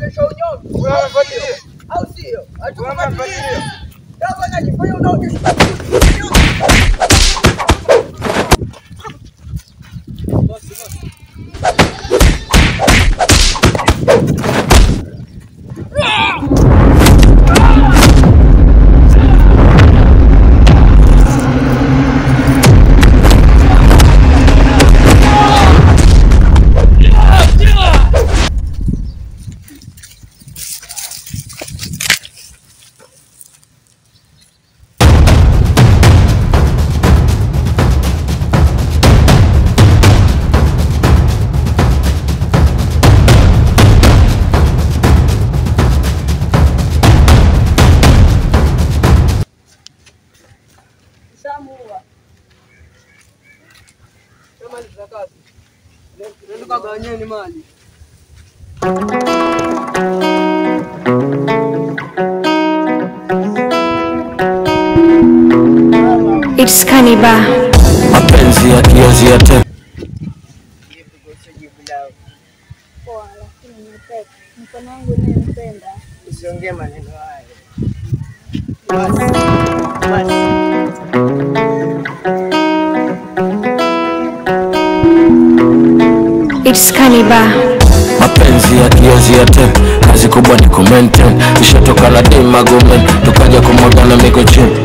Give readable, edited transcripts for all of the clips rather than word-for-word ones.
unaonyesha unyonge. Unafuatilia. Au sio? Hatukufuatilia. Kama unajifanya unaonyesha It's Cannibal. Mapenzi ya kiazi ya te. Poa, lakini nimepeka. Mkono wangu nimependa. usiongee maneno haya. It's Cannibal. Mapenzi ya kiazi ya te. Kazi kubwa ni kumaintain. Ishatoka la dima gomen. Tukaja kumoga na miko chini.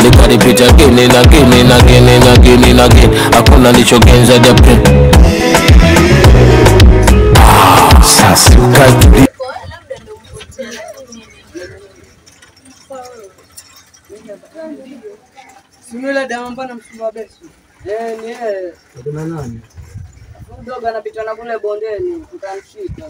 Nikaripita gini na gini na gini na gini na gini. Hakuna lichogenza jape. Sasa ukati Simula damu na msimu wa besu. Ni yeye. kuna nani? Mdogo anapita na kule bondeni, tutamshika.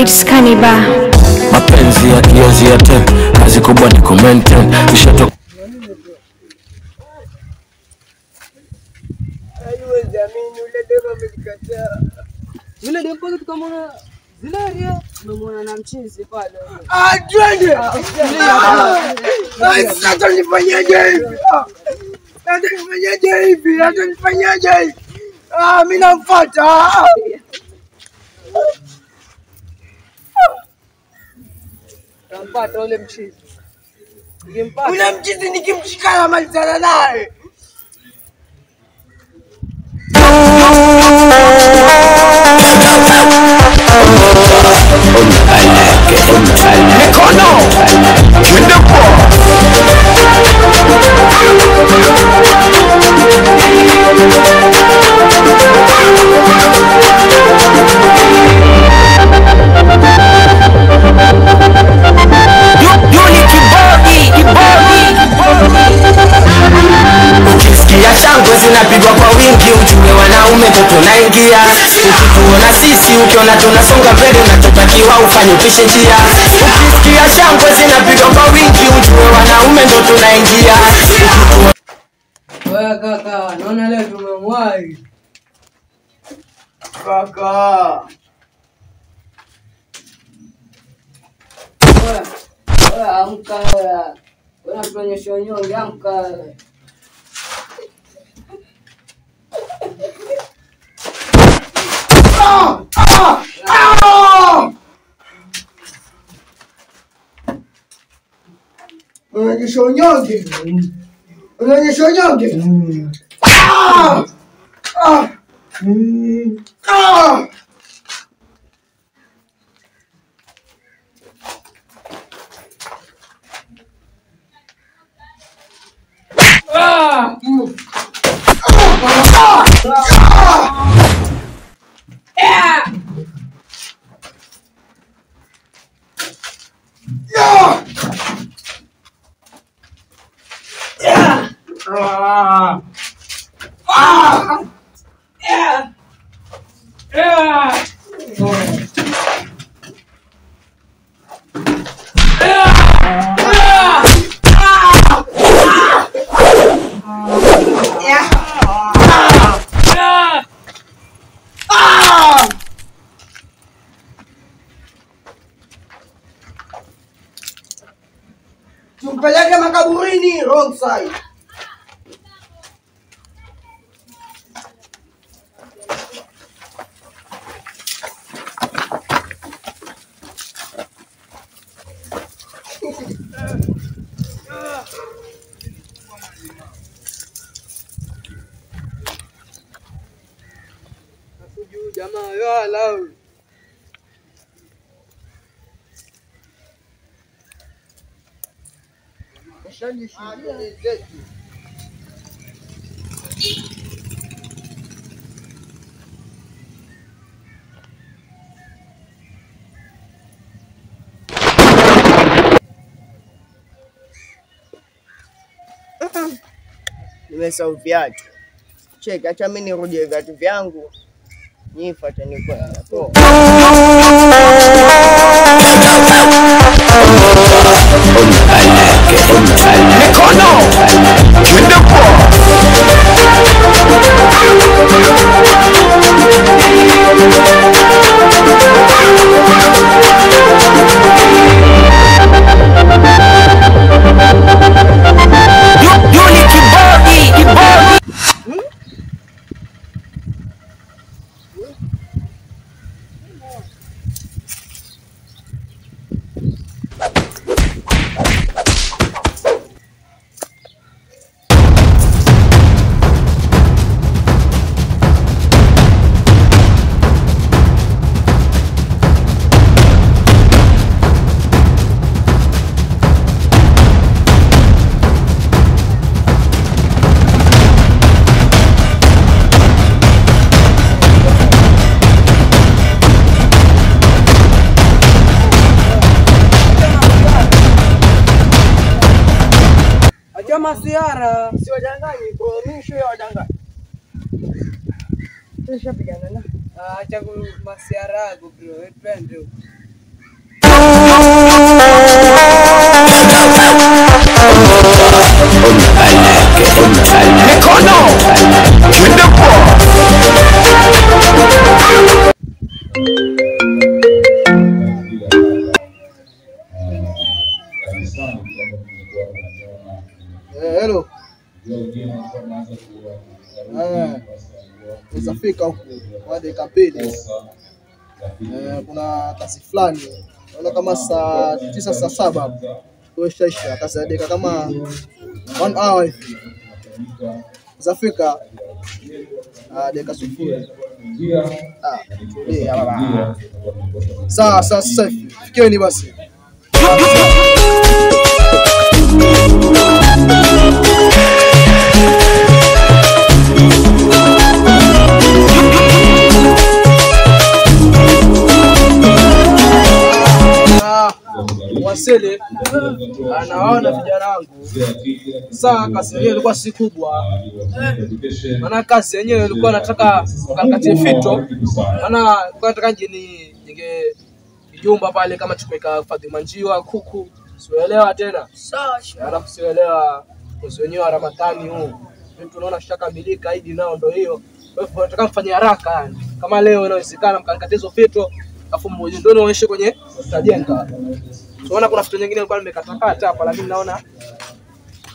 It's Cannibal. Mapenzi ya kiazi ya te. Kazi kubwa ni kumaintain. Ishatoka Aiwe jamini ule demo amelikataa. Yule demo kwanza tukamwona Zilaria, tumemwona na mchizi pale. Twende. Sasa nifanyaje hivi? Sasa nifanyaje hivi? Sasa nifanyaje hivi? Mimi namfuata. Tampata ule mchizi. Nikimpata. Ule mchizi nikimshikana malizana naye. Ukisikia shangwe zinapigwa kwa wingi, ujue wanaume ndo tunaingia. Ukituona sisi, ukiona tunasonga mbele, unachotakiwa ufanye upishe njia. Ukisikia shangwe zinapigwa kwa wingi, ujue wanaume ndo tunaingia. Wewe kaka, naona leo tumemwahi. Kaka. Wewe amka wewe. Wewe unatuonyesha unyonge, amka wewe. Unaonyesha unyonge. Unaonyesha unyonge. Tumpeleke makaburini, wrong side. wala. Nimesahau viatu. Cheki, acha mimi nirudie viatu vyangu. Nifuate nikwenda. Masiara si wadanganyi bro, mimi sio wadanganyi. Tushapigana na acha masiara yangu bro, twende. Hello. Usafika huko kwa dakika mbili. Kuna kasi fulani. Naona kama saa 9 saa 7 hapo. Tueshaisha kasi dakika kama 1 hour hivi. Usafika dakika 0. Sasa fikeni basi. Wasele anaona vijana wangu. Sasa kazi yenyewe ilikuwa si kubwa. Maana kazi yenyewe ilikuwa nataka kakatie fito. Maana kwa nataka ninge jumba pale kama tumeka Fatima Njiwa kuku. Sielewa tena. Sawa. Alafu sielewa mwezi wenyewe wa Ramadhani huu. Tunaona shakamilika Idi nao ndio hiyo. Kwa hivyo nataka mfanye haraka yani. Kama leo inawezekana mkanikatizo fito afu mmoja ndio naonyeshe kwenye tajenga. Tunaona kuna vitu nyingine nilikuwa nimekatakata hapa lakini naona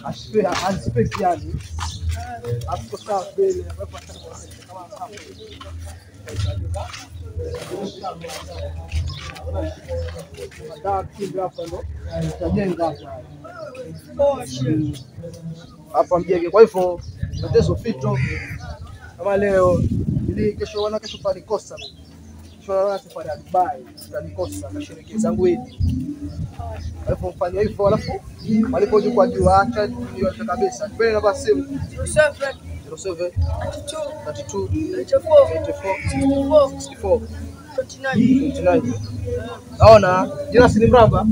aspect yani. Hapo sawa mbele hapa mjenge. Kwa hivyo tatizo fito kama leo ili kesho palikosa. Kwa safari ya Dubai tutanikosa na shiriki zangu hivi. Alafu mfanye hivyo alafu walipoje kwa juu acha ndio kabisa. Mbele na basi 07 32 84 69. Naona jina si Mramba.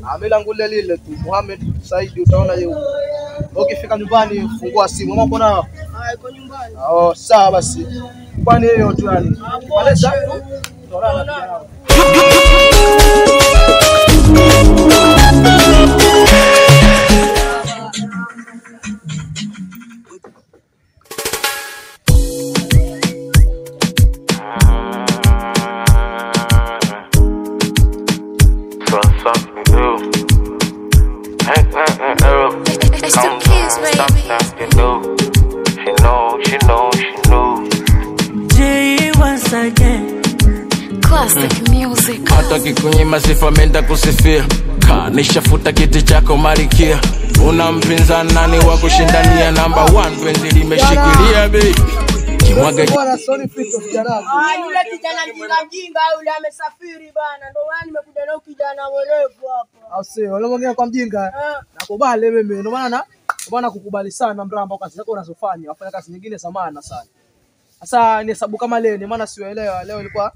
Amelangulia lile tu Mohamed Said utaona yeye. Ukifika nyumbani fungua simu. Mama uko nao? Iko nyumbani. Sawa basi. Kwani hiyo tu yani. Maleza Torana. Hata kikunyima sifa menda kusifia. Nishafuta kiti chako Marikia. Una mpinzani nani wa kushindania number 1 penzi limeshikilia baby. nikimwaga Bwana Sony Fito kijana wangu. Yule kijana mjinga yule amesafiri bana. Ndio maana nimekuja na kijana mwerevu hapa. Au sio? Unamwongea kwa mjinga. Nakubali mimi. Ndio maana kukubali sana Mramba kazi zako unazofanya. Wafanya kazi nyingine samana sana. Sasa ni hesabu kama leo, ni maana sielewa. Leo ilikuwa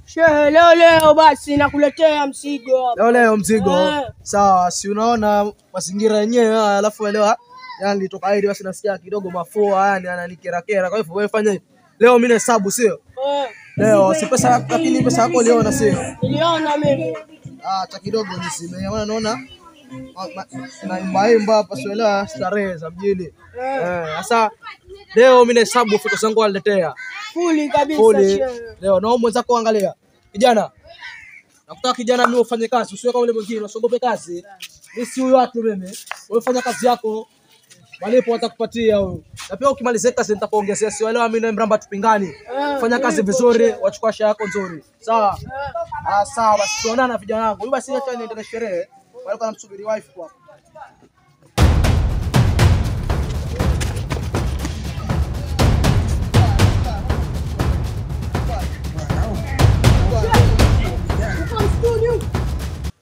Shehe, leo basi nakuletea mzigo hapa. Leo mzigo. Sawa, si unaona mazingira yenyewe haya, alafu elewa. Yani nilitoka hili basi nasikia kidogo mafua, yani ananikera. Kwa hivyo wewe fanya hivi. Leo mimi nahesabu sio? Leo si pesa, lakini pesa yako uliona sio? Niliona mimi. Hata kidogo nisime. Maana naona na imba hapa sielewa starehe za mjini. Sasa leo mimi nahesabu Fito zangu waletea. Fuli kabisa shehe. Leo naomba mwenzako angalia. Kijana. Nakutaka kijana mimi ufanye kazi, usiwe kama yule mwingine, usiogope kazi. Mimi si huyo watu mimi. Wewe fanya kazi yako. Malipo watakupatia huyo. Na pia ukimaliza kazi nitakuongezea. Sielewa mimi na Mramba tupingani. Fanya kazi vizuri, wachukua share yako nzuri. Sawa? Sawa, basi tuonana vijana wangu. Huyu basi acha niende na sherehe. Walikuwa namsubiri wife kwa.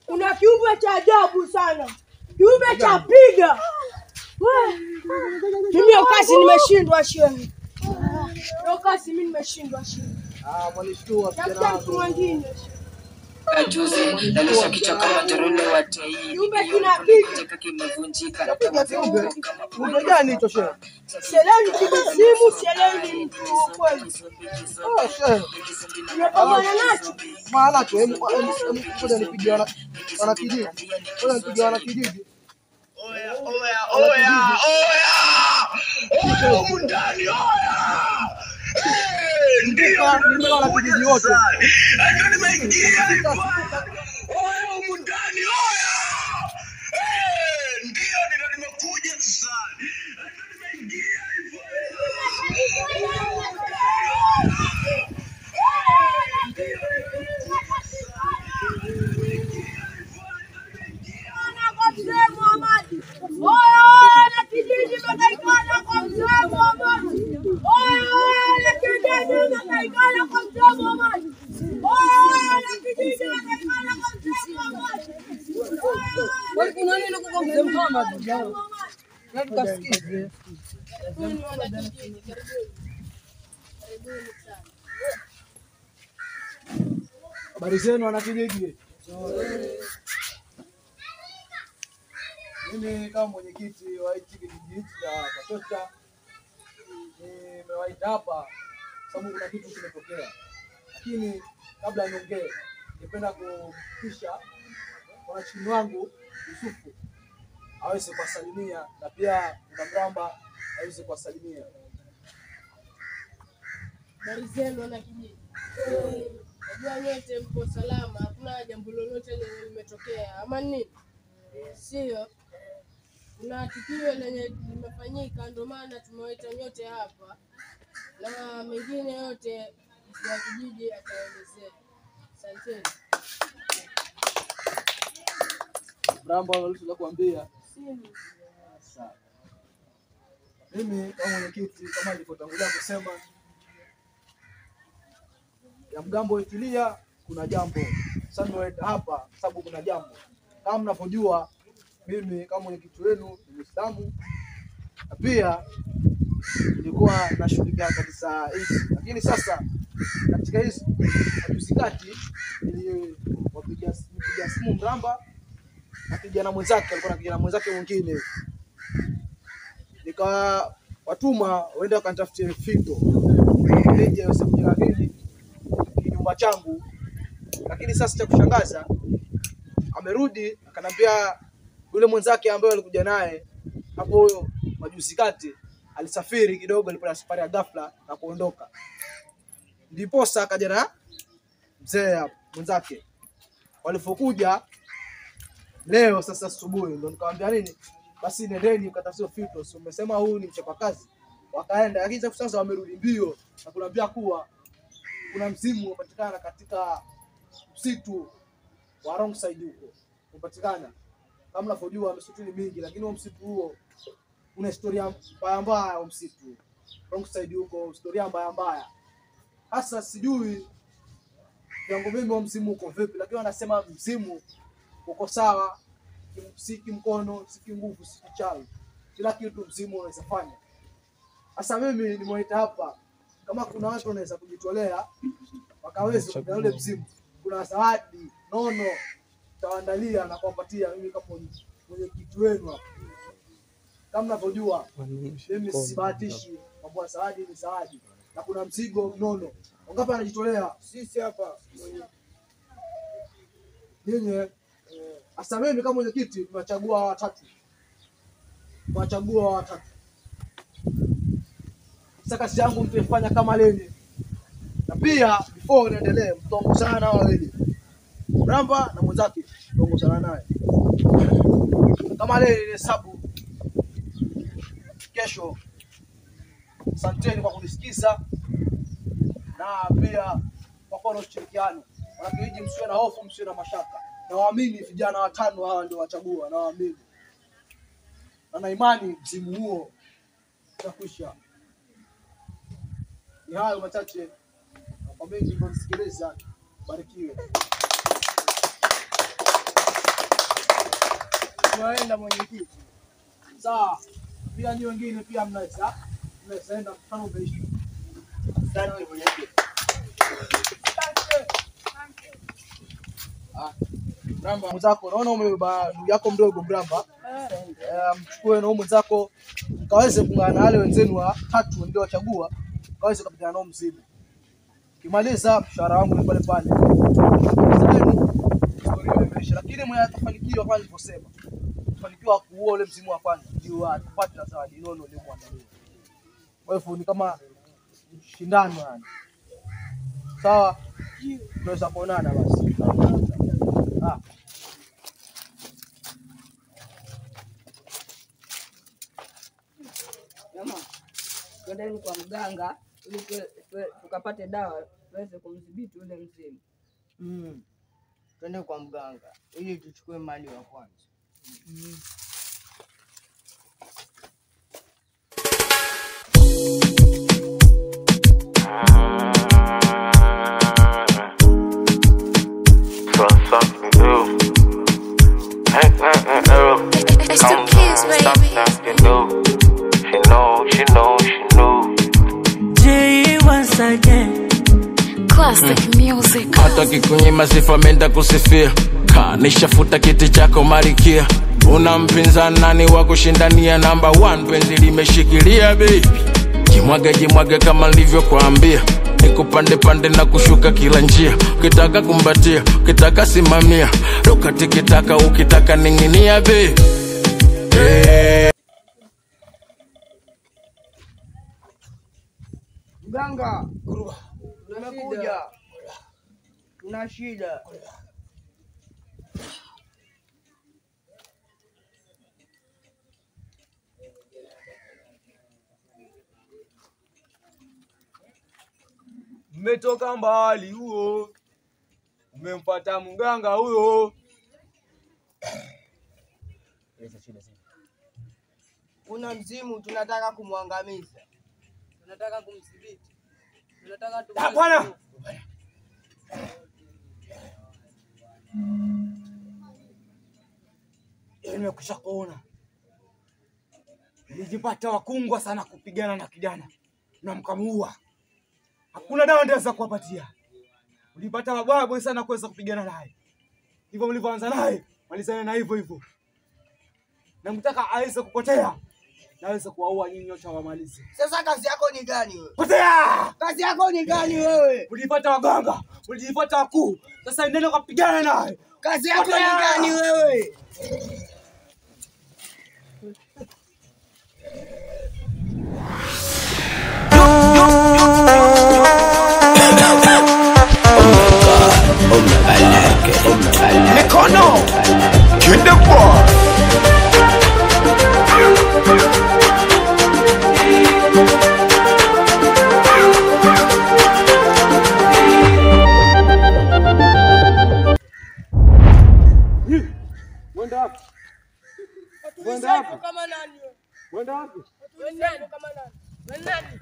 Kuna kiumbe cha ajabu sana. Kiumbe cha piga. Mimi kazi nimeshindwa shehe. Kazi mimi nimeshindwa shehe. Mwanishtua kijana wangu. Mwingine. Juzi nalisha kichwa kama torole wa tei. Kiumbe kinapiga. Kimevunjika. Kiumbe gani hicho shehe? Seleni kibisimu, seleni mtu kweli. Shehe. Unapambana nacho. Maana tu ngoja nipigie wanakijiji. Ngoja nipigie wanakijiji. Oya. Mundani oya. Ndio wanakijiji wote. Ndio nimeingia hivyo. Oya mundani oya. Ndio nimekuja sasa. Ndio nimeingia hivyo. Habari zenu wanakijiji. Mimi kama mwenyekiti wa hiki kijiji cha Katota nimewaita hapa sababu kuna kitu kimetokea. Lakini kabla niongee, ningependa kuhakikisha wanachini wangu Yusufu aweze kuwasalimia na pia Mramba aweze kuwasalimia. Habari zenu wanakijiji. Najua nyote mko salama, hakuna jambo lolote lenye limetokea. Ama nini? Sio. Kuna tukio lenye limefanyika ndio maana tumewaita nyote hapa. Na mengine yote ya kijiji ataelezea. Asanteni. Mramba unaweza kuambia? Sawa. Mimi kama mwenyekiti kama nilivyotangulia kusema ya mgambo itilia kuna jambo. Sasa nimewaita hapa sababu kuna jambo. Kama mnavyojua mimi kama mwenyekiti wenu ni Muislamu. Na pia nilikuwa nashughulikia kanisa hili. Lakini sasa katika hizi hajusikati niliwapigia simu Mramba na kijana mwenzake, alikuwa na kijana mwenzake mwingine. Nikawatuma waende wakanitafutie Fito. Nije usiku nyingine kinyumba changu. Lakini sasa cha kushangaza amerudi akanambia yule mwenzake ambaye alikuja naye hapo majuzi kati alisafiri kidogo, alipata safari ya ghafla na kuondoka. Ndipo sasa akaja na mzee mwenzake. Walipokuja leo sasa asubuhi ndio nikamwambia nini? Basi nendeni mkatafute Fito. So umesema huu ni mchapakazi. Wakaenda lakini sasa wamerudi mbio na kuniambia kuwa kuna mzimu unapatikana katika msitu wa wrong side huko. Unapatikana. Kama unavyojua msitu ni mingi lakini huo msitu huo una historia mbaya wa msitu. wrong side huko, historia mbaya. Hasa sijui yangu mimi wa msimu uko vipi, lakini wanasema msimu uko sawa, si mkono, si nguvu, si chawi. Kila kitu msimu unaweza fanya. Sasa mimi nimeita hapa kama kuna watu wanaweza kujitolea wakaweza kwa ule msimu. Kuna zawadi nono tawaandalia na kuwapatia mimi kama mwenye kitu wenu hapa. Kama mnavyojua mimi sibahatishi, mambo zawadi ni zawadi. Na kuna mzigo nono. Wangapi anajitolea? Sisi hapa yenye sasa mimi kama mwenyekiti tunachagua watatu. Sasa kazi yangu mtaifanya kama leni. Na pia before niendelee mtongo sana na wawili. Bramba na mwenzake mtongo sana naye. Kama leni hesabu kesho. Asanteni kwa kunisikiza. Na pia kwa kuwa na ushirikiano. Wanakijiji msiwe na hofu, msiwe na mashaka. Na waamini vijana watano hawa ndio wachagua, na waamini. Na imani msimu huo utakwisha. Ni hayo machache. Kwa mengi ndio nisikiliza. Barikiwe. Tunaenda mwenyekiti. Sawa. Pia ni wengine pia mnaweza enda kufanya ubeisho. Asante mwenyekiti. Bramba mzako, naona umebeba ndugu yako mdogo Bramba. Mchukue na mwenzako mkaweze kuungana na wale wenzenu watatu ndio wachagua, mkaweze kupigana nao mzimu. Kimaliza mshahara wangu ni pale pale. Lakini mwenye atafanikiwa kama nilivyosema, atafanikiwa kuua ule mzimu wa kwanza ndio atapata zawadi nono ile muandalia. Kwa hivyo ni kama shindano yani. Sawa? Tunaweza kuonana basi. Mama, twendeni kwa mganga ili tukapate dawa tuweze kumdhibiti ule mzimu. Twende kwa mganga ili tuchukue mali wa kwanza. It's the kids, baby. She know. J once again. Classic music. Hata kikunyima sifa menda kusifia. Nishafuta kiti chako malikia. Una mpinzani nani wa kushindania number 1, penzi limeshikilia baby. Jimwage kama nilivyokuambia. Nikupande pande na kushuka kila njia. Ukitaka kumbatia, ukitaka simamia. Ruka tikitaka, ukitaka ninginia baby. Mganga, tunakuja. Tuna shida. Mmetoka mbali huo. Umempata mganga huyo. Kuna mzimu tunataka kumwangamiza. Tunataka kumdhibiti. Tunataka Bwana. Nimekwisha kuona. Nilijipata wakungwa sana kupigana na kijana na mkamuua. Hakuna dawa ndeza kuwapatia. Ulipata mabwabwe sana kuweza kupigana naye. Hivyo mlivyoanza naye, malizane na hivyo. Na mtaka aweze kupotea. Naweza kuwaua nyinyi wote wamalize. Sasa kazi yako ni gani wewe? Potea! Kazi yako ni gani wewe? Ulipata waganga, ulipata wakuu. Sasa endeni kupigana naye. Kazi yako ni gani wewe? Mikono. Get the ball. Wenda wapi? Kama nani? Wenda wapi? Wenda kama nani? Nani?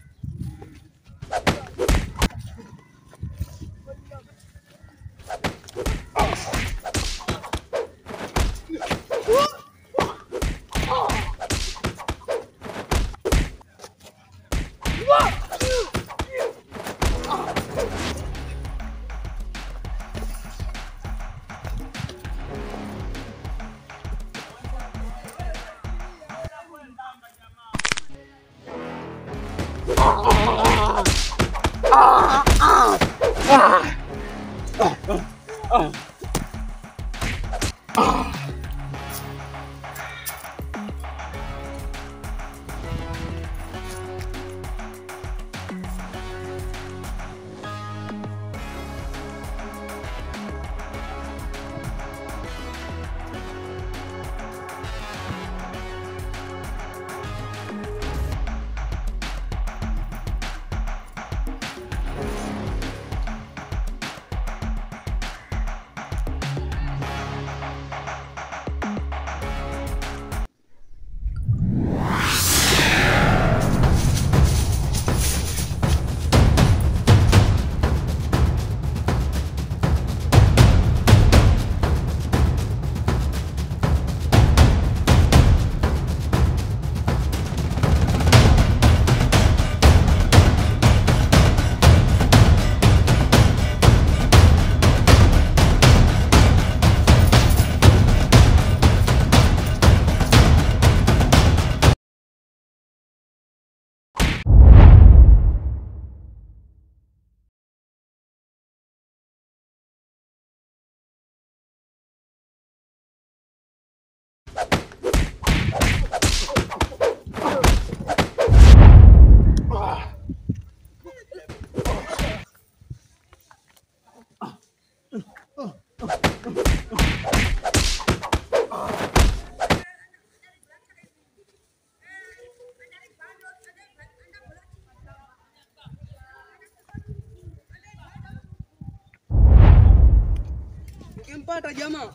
Ukimpata jamaa,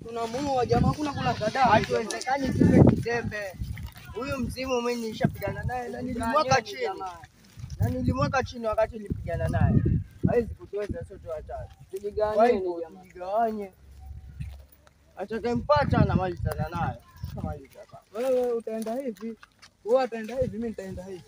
tunamuua jamaa, kuna kada. Haiwezekani tuwe kizembe. Huyu mzimu mimi nishapigana naye na nilimweka chini. Na nilimweka chini wakati nilipigana naye. Haiwezi kutuweza sote watatu. Tujigawanye. Atakayempata na malizana naye. Kamaliza kaka. Wewe utaenda hivi, wewe utaenda hivi, mimi nitaenda hivi.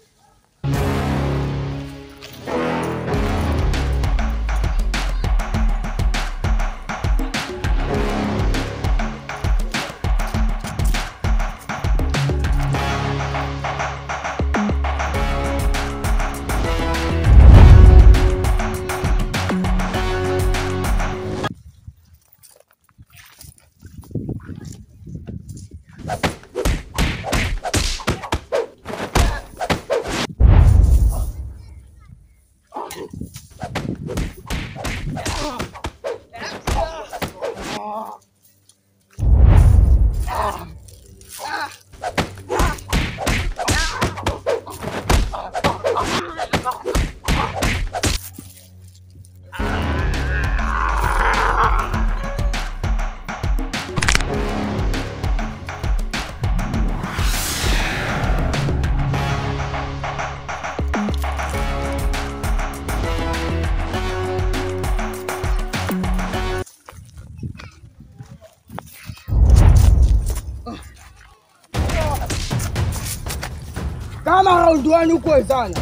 Kama round 1 uko sana.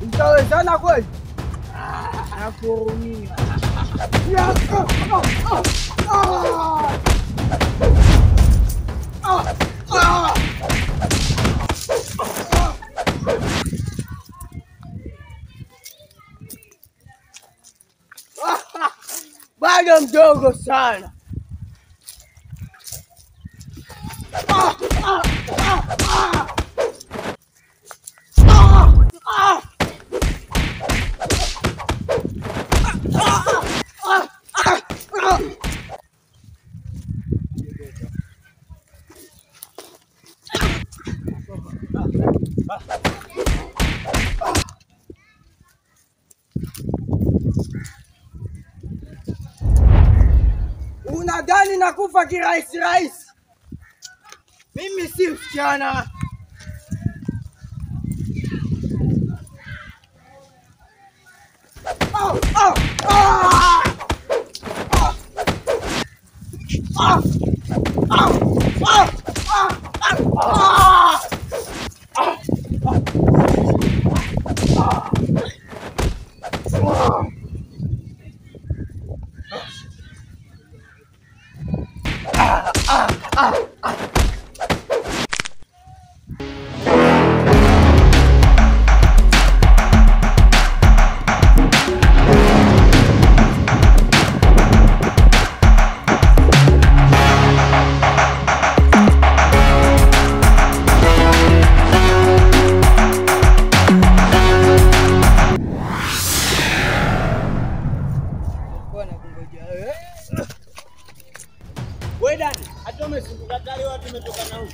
Utawezana kweli? Nakurumia. Bado mdogo sana. Unadhani nakufa kirahisi rahisi? Mimi si msichana. Wewe dani, hata umesunguka tayari watu umetoka na huko.